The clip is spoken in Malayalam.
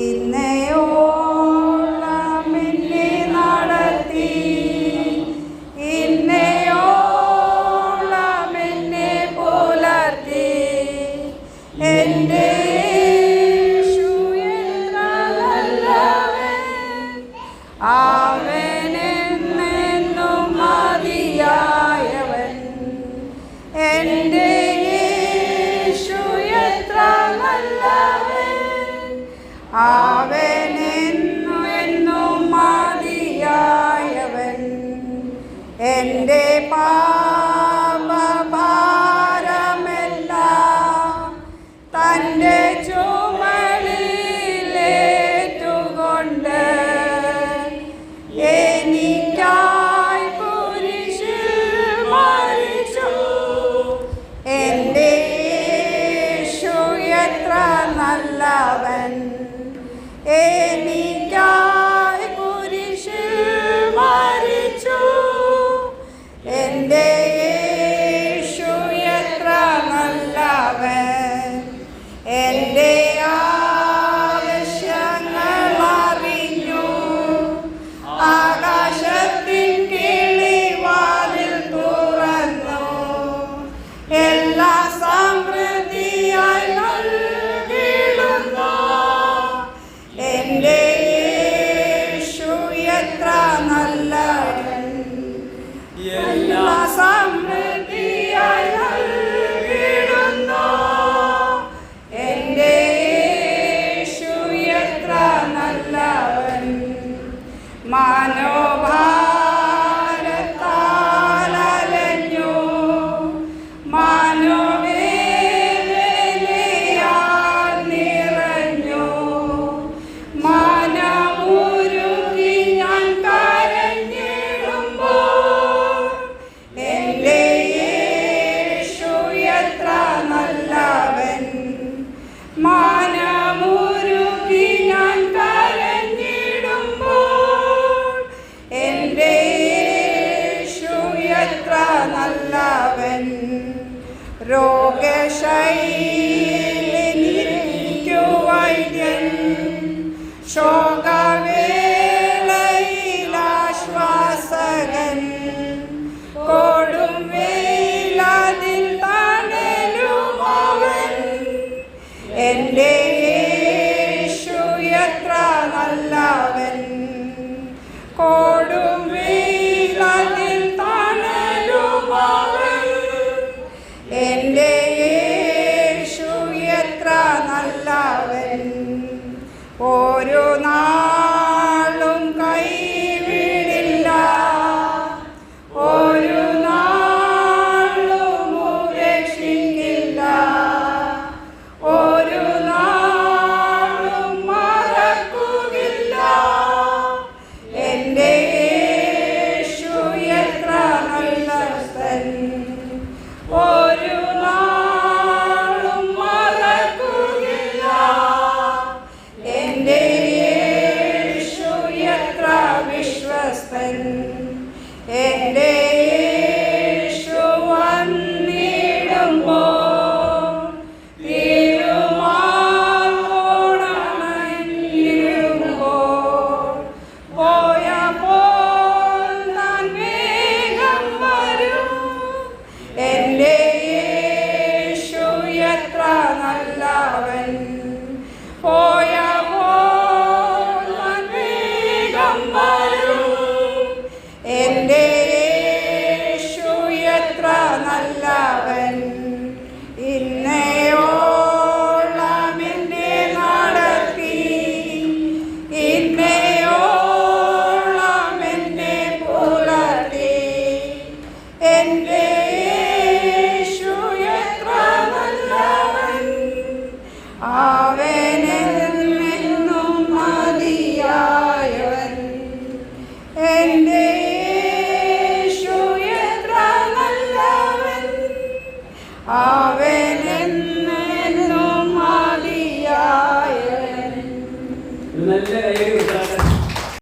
ഇന്നയോളം എന്നെ നടത്തി, ഇന്നയോളം എന്നെ പുലർത്തി. എൻ്റെ യേശു എത്ര നല്ലവൻ, അവനെന്നെന്നും മതിയായവൻ. എൻ്റെ യേശു എത്ര നല്ലവൻ, അവനെന്നും മതിയായവൻ. എൻ്റെ പാപഭാരമെല്ലാം തൻ്റെ ചുമലിലേറ്റുകൊണ്ട് എനിക്കായി കുരിശിൽ മരിച്ചു. എൻ്റെ യേശു എത്ര നല്ലവൻ, എനിക്കായി കുരിശിൽ മരിച്ചു. എൻ്റെ യേശു എത്ര നല്ലവൻ. എൻ്റെ ആവശ്യങ്ങൾ അറിഞ്ഞു, ആകാശത്തിൻ കിളിവാതിൽ തുറന്നു. എല്ലാ സമൃദ്ധിയായി നൽകിടുന്നു. എൻ്റെ യേശു എത്ര നല്ലവൻ, എല്ലാ സമൃദ്ധിയായി നൽകിടുന്നു. എൻ്റെ യേശു എത്ര നല്ലവൻ. മനോഭാരത്താൽ അലഞ്ഞു, മനോവേദനയാൽ നിറഞ്ഞു. മനമുരുകി ഞാൻ കരഞ്ഞിടുമ്പോൾ എൻ്റെ യേശു എത്ര നല്ലവൻ. മനമുരുകി ഞാൻ കരഞ്ഞിടുമ്പോൾ എൻ്റെ യേശു എത്ര നല്ലവൻ. രോഗശൈലിക്കു വൈദ്യൻ, ശോകവേളയിലാശ്വാസകൻ, കൊടും വെയിലതിൽ തണലുമവൻ. എൻ്റെ യേശു എത്ര നല്ലവൻ, കൊടും വെയിലതിൽ തണലുമവൻ. എൻ്റെ യേശു എത്ര നല്ലവൻ. ഒരു നാൾ